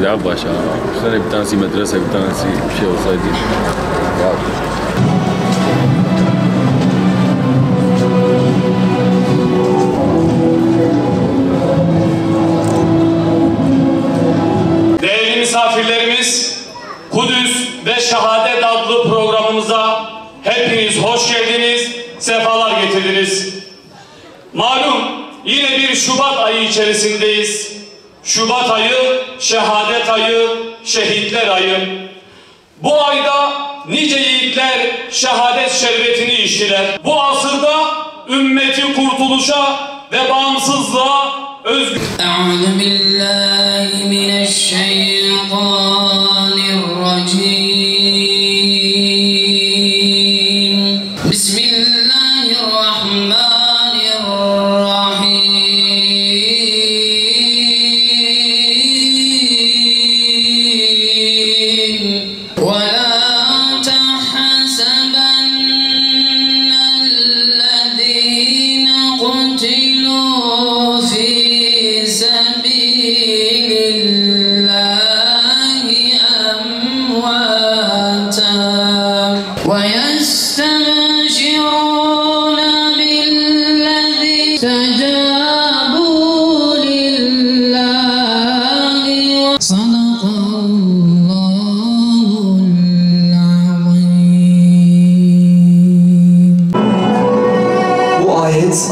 Ya başa, bir tanesi medrese, bir tanesi bir şey olsaydı. Ya. Değerli misafirlerimiz, Kudüs ve Şehadet adlı programımıza hepiniz hoş geldiniz, sefalar getirdiniz. Malum yine bir Şubat ayı içerisindeyiz. Şubat ayı, şehadet ayı, şehitler ayı. Bu ayda nice yiğitler şehadet şerbetini içtiler. Bu asırda ümmeti kurtuluşa ve bağımsızlığa özgür...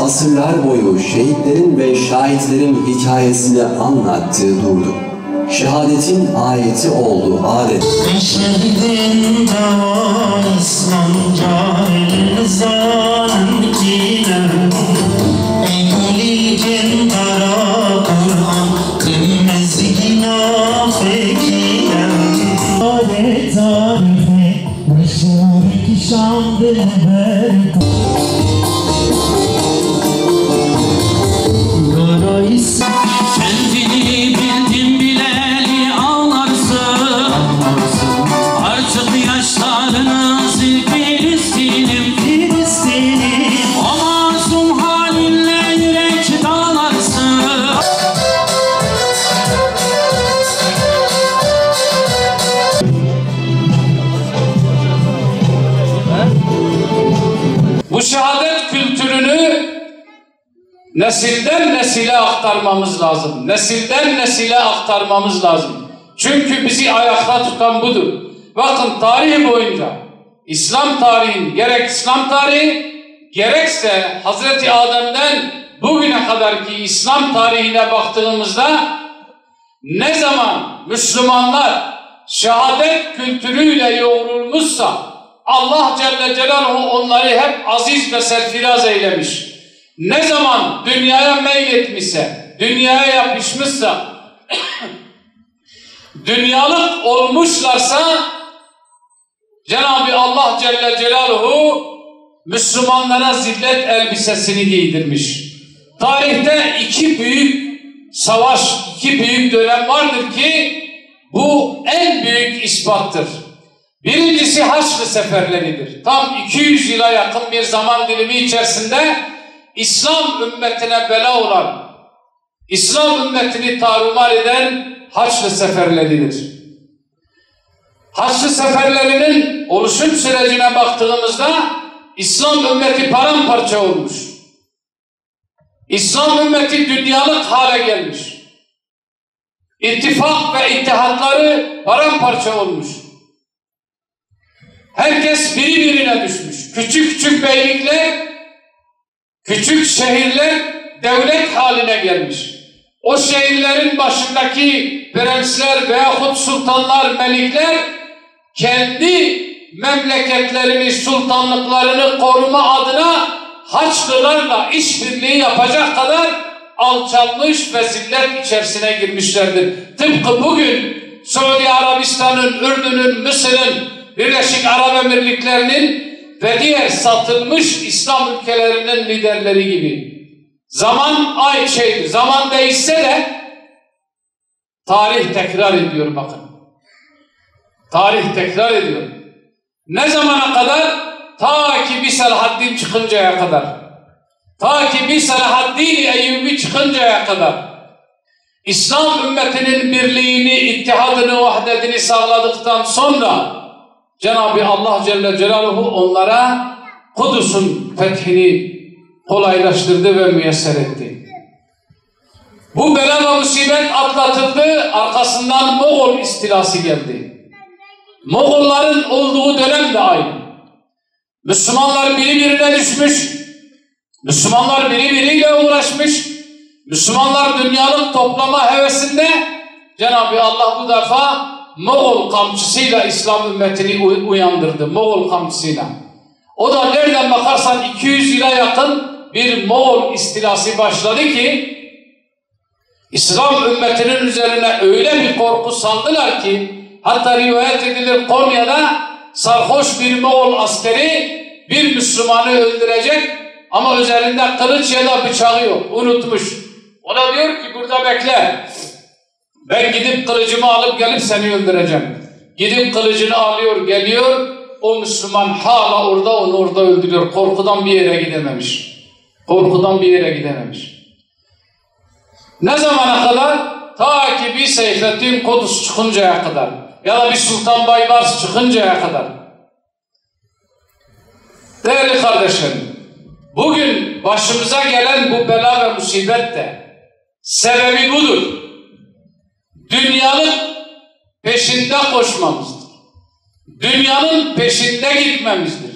Asırlar boyu şehitlerin ve şahitlerin hikayesini anlattığı durdu. Şehadetin ayeti oldu adet. Şehidin dava İslamca elzan kine ey kulicin kara Kur'an kımmezgina fekine adet tarifi meşhur ki şandır berk kendini bildin bileli ağlarsın. Artık yaşlarını sil Filistin'im. O masum halinle yürek dağlarsın. Bu şehadet kültürünü nesilden nesile aktarmamız lazım. Nesilden nesile aktarmamız lazım. Çünkü bizi ayakta tutan budur. Bakın tarih boyunca İslam tarihi, gerek İslam tarihi gerekse Hazreti Adem'den bugüne kadarki İslam tarihine baktığımızda ne zaman Müslümanlar şehadet kültürüyle yoğrulmuşsa Allah Celle Celaluhu onları hep aziz ve serfiraz eylemiş. Ne zaman dünyaya meyletmişse, dünyaya yapışmışsa, dünyalık olmuşlarsa Cenab-ı Allah Celle Celaluhu Müslümanlara zillet elbisesini giydirmiş. Tarihte iki büyük savaş, iki büyük dönem vardır ki bu en büyük ispattır. Birincisi Haçlı seferleridir. Tam 200 yıla yakın bir zaman dilimi içerisinde İslam ümmetine bela olan, İslam ümmetini tarumar eden Haçlı seferleridir. Haçlı seferlerinin oluşum sürecine baktığımızda İslam ümmeti paramparça olmuş. İslam ümmeti dünyalık hale gelmiş. İttifak ve ittihatları paramparça olmuş. Herkes birbirine düşmüş. Küçük küçük beylikler, küçük şehirler devlet haline gelmiş. O şehirlerin başındaki prensler veyahut sultanlar, melikler kendi memleketlerini, sultanlıklarını koruma adına Haçlılarla işbirliği yapacak kadar alçalmış ve zillet içerisine girmişlerdir. Tıpkı bugün Suudi Arabistan'ın, Ürdün'ün, Mısır'ın, Birleşik Arap Emirlikleri'nin ve diğer satılmış İslam ülkelerinin liderleri gibi. Zaman aynı şeydir. Zaman değişse de tarih tekrar ediyor bakın. Tarih tekrar ediyor. Ne zamana kadar? Ta ki bir Selahaddin çıkıncaya kadar. Ta ki bir Selahaddin Eyyubi çıkıncaya kadar. İslam ümmetinin birliğini, ittihadını, vahdetini sağladıktan sonra Cenab-ı Allah Celle Celaluhu onlara Kudüs'ün fethini kolaylaştırdı ve müyesser etti. Bu bela ve musibet atlatıldı, arkasından Moğol istilası geldi. Moğolların olduğu dönem de aynı. Müslümanlar birbirine düşmüş, Müslümanlar birbiriyle uğraşmış, Müslümanlar dünyalık toplama hevesinde. Cenab-ı Allah bu defa Moğol kamçısıyla İslam ümmetini uyandırdı, Moğol kamçısıyla. O da nereden bakarsan 200 yıla yakın bir Moğol istilası başladı ki İslam ümmetinin üzerine öyle bir korku saldılar ki hatta rivayet edilir Konya'da sarhoş bir Moğol askeri bir Müslümanı öldürecek ama üzerinde kılıç ya da bıçağı yok, unutmuş. Ona diyor ki burada bekle, ben gidip kılıcımı alıp gelip seni öldüreceğim. Gidip kılıcını alıyor geliyor, o Müslüman hala orada, onu orada öldürüyor. Korkudan bir yere gidememiş. Korkudan bir yere gidememiş. Ne zamana kadar? Ta ki bir Seyfettin Kudüs çıkıncaya kadar ya da bir Sultan Baybars çıkıncaya kadar. Değerli kardeşlerim, bugün başımıza gelen bu bela ve musibet de sebebi budur. Dünyalık peşinde koşmamızdır. Dünyanın peşinde gitmemizdir.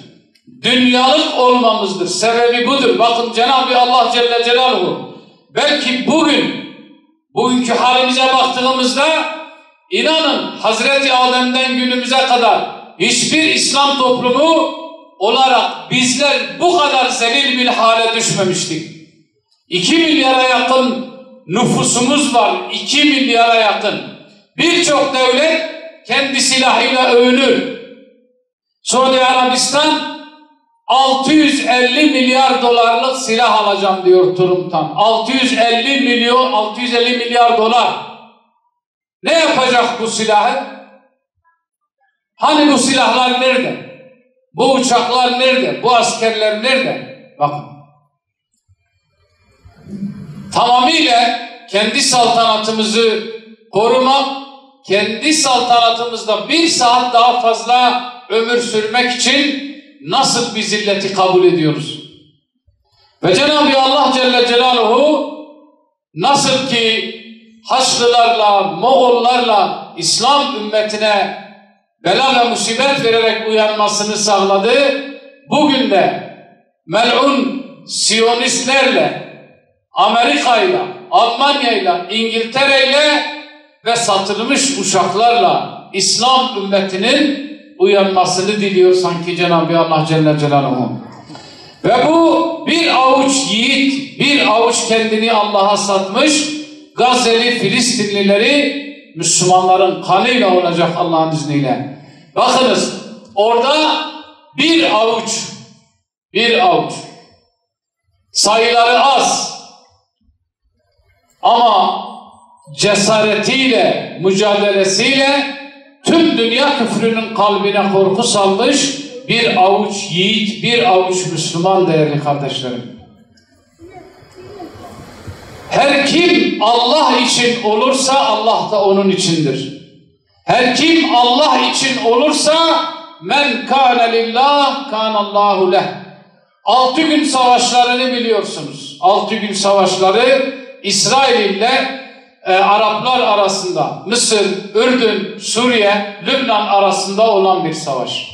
Dünyalık olmamızdır. Sebebi budur. Bakın Cenab-ı Allah Celle Celaluhu belki bugünkü halimize baktığımızda inanın Hazreti Adem'den günümüze kadar hiçbir İslam toplumu olarak bizler bu kadar zelil bir hale düşmemiştik. 2 milyara yakın nüfusumuz var. 2 milyara yakın. Birçok devlet kendi silahıyla övünür. Suudi Arabistan 650 milyar dolarlık silah alacağım diyor Trump'tan. 650 milyar dolar. Ne yapacak bu silahı? Hani bu silahlar nerede? Bu uçaklar nerede? Bu askerler nerede? Bakın. Tamamıyla kendi saltanatımızı korumak, kendi saltanatımızda 1 saat daha fazla ömür sürmek için nasıl bir zilleti kabul ediyoruz? Ve Cenab-ı Allah Celle Celaluhu nasıl ki Haçlılarla, Moğollarla İslam ümmetine bela ve musibet vererek uyanmasını sağladı, bugün de mel'un Siyonistlerle, Amerika'yla, Almanya'yla, İngiltere'yle ve satılmış uçaklarla İslam ümmetinin uyanmasını diliyor sanki Cenab-ı Allah Celle Celaluhu. Ve bu bir avuç yiğit, bir avuç kendini Allah'a satmış Gazze'li Filistinlileri Müslümanların kanıyla olacak Allah'ın izniyle. Bakınız orada bir avuç sayıları az ama cesaretiyle, mücadelesiyle tüm dünya küfrünün kalbine korku salmış bir avuç yiğit, bir avuç Müslüman değerli kardeşlerim. Her kim Allah için olursa Allah da onun içindir. Her kim Allah için olursa men kâne lillah kânallâhu leh. 6 gün savaşlarını biliyorsunuz. 6 gün savaşları İsrail ile Araplar arasında, Mısır, Ürdün, Suriye, Lübnan arasında olan bir savaş.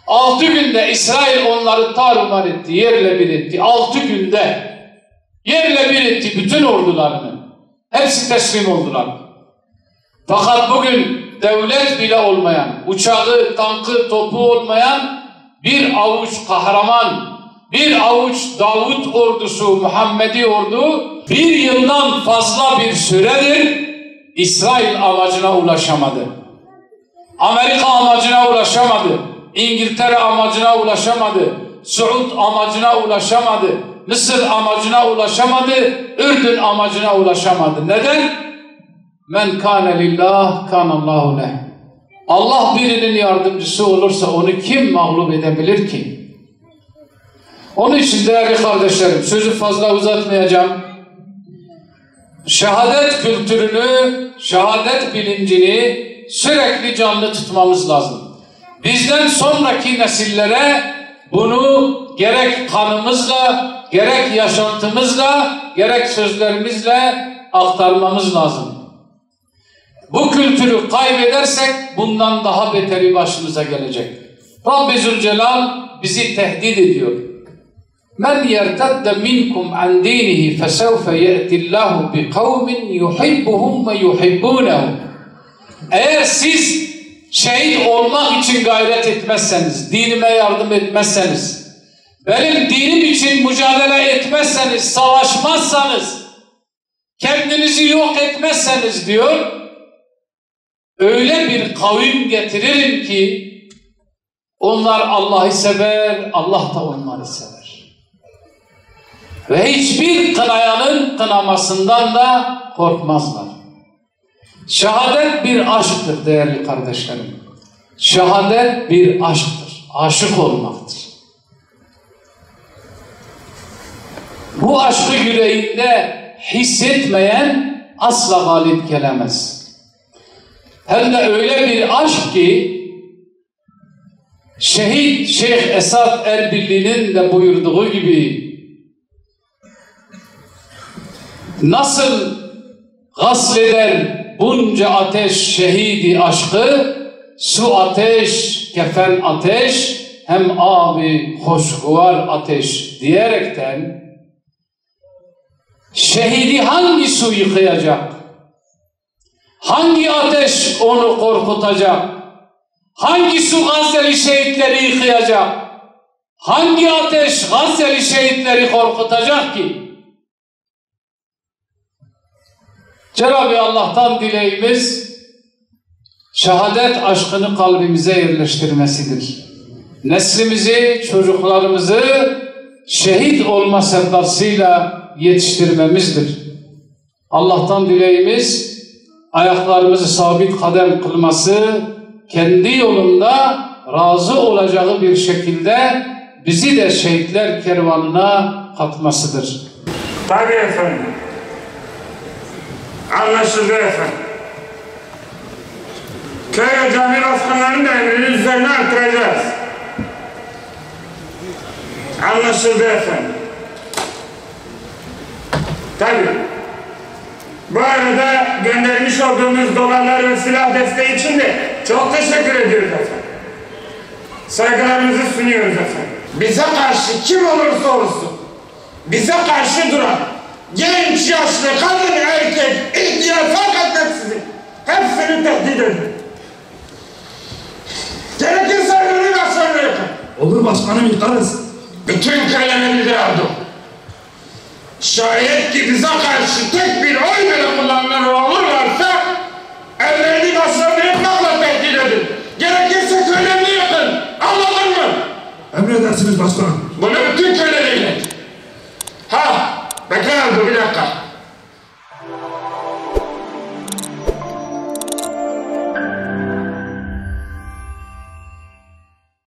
6 günde İsrail onları tarumar etti, yerle bir etti. 6 günde yerle bir etti bütün ordularını. Hepsi teslim oldular. Fakat bugün devlet bile olmayan, uçağı, tankı, topu olmayan bir avuç kahraman, bir avuç Davut ordusu, Muhammedi ordu 1 yıldan fazla bir süredir İsrail amacına ulaşamadı. Amerika amacına ulaşamadı. İngiltere amacına ulaşamadı. Suud amacına ulaşamadı. Mısır amacına ulaşamadı. Ürdün amacına ulaşamadı. Neden? Men kâne lillah kânallâhu leh. Allah birinin yardımcısı olursa onu kim mağlup edebilir ki? Onun için değerli kardeşlerim, sözü fazla uzatmayacağım. şehadet kültürünü, şehadet bilincini sürekli canlı tutmamız lazım. Bizden sonraki nesillere bunu gerek kanımızla, gerek yaşantımızla, gerek sözlerimizle aktarmamız lazım. Bu kültürü kaybedersek bundan daha beteri başımıza gelecek. Rabbi Zülcelal bizi tehdit ediyor. Men yertedde minkum an dinihi fesevfe ye'tillahu bi kavmin yuhibbuhum ve yuhibbunehu. Eğer siz şehit olmak için gayret etmezseniz, dinime yardım etmezseniz, benim dinim için mücadele etmezseniz, savaşmazsanız, kendinizi yok etmezseniz diyor, öyle bir kavim getiririm ki onlar Allah'ı sever, Allah da onları sever. Ve hiçbir kınayanın kınamasından da korkmazlar. Şehadet bir aşktır değerli kardeşlerim. Şehadet bir aşktır. Aşık olmaktır. Bu aşkı yüreğinde hissetmeyen asla galip gelemez. Hem de öyle bir aşk ki şehit Şeyh Esad Erbilli'nin de buyurduğu gibi nasıl gasleder bunca ateş şehidi aşkı, su ateş, kefen ateş, hem abi hoşguvar ateş diyerekten şehidi hangi su yıkayacak? Hangi ateş onu korkutacak? Hangi su Gazze'li şehitleri yıkayacak? Hangi ateş Gazze'li şehitleri korkutacak ki? Cenab-ı Allah'tan dileğimiz şehadet aşkını kalbimize yerleştirmesidir. Neslimizi, çocuklarımızı şehit olma sevdasıyla yetiştirmemizdir. Allah'tan dileğimiz ayaklarımızı sabit kadem kılması, kendi yolunda razı olacağı bir şekilde bizi de şehitler kervanına katmasıdır. Tabii efendim. Anlaşıldı efendim. Köy ve cami başkanlarının da emrinin üzerine artıracağız. Anlaşıldı efendim. Tabii. Bu arada göndermiş olduğumuz dolarlar ve silah desteği için de çok teşekkür ediyoruz efendim. Saygılarımızı sunuyoruz efendim. Bize karşı kim olursa olsun, bize karşı duran genç, yaşlı, kadın, erkek, ihtiyar fark etmeksizin hepsini tehdit edin. Gerekirse ölümü başlarına yakın. Olur başkanım, yıkarız. Bütün köylere bildirardım. Şayet ki bize karşı tek bir oy bile kullananlar olurlarsa ellerini başlarına yakmakla tehdit edin. Gerekirse köylerini yakın. Anladın mı? Emredersiniz başkanım. Bunu bütün köylere ilet. Ha! Bekar oldu bir dakika.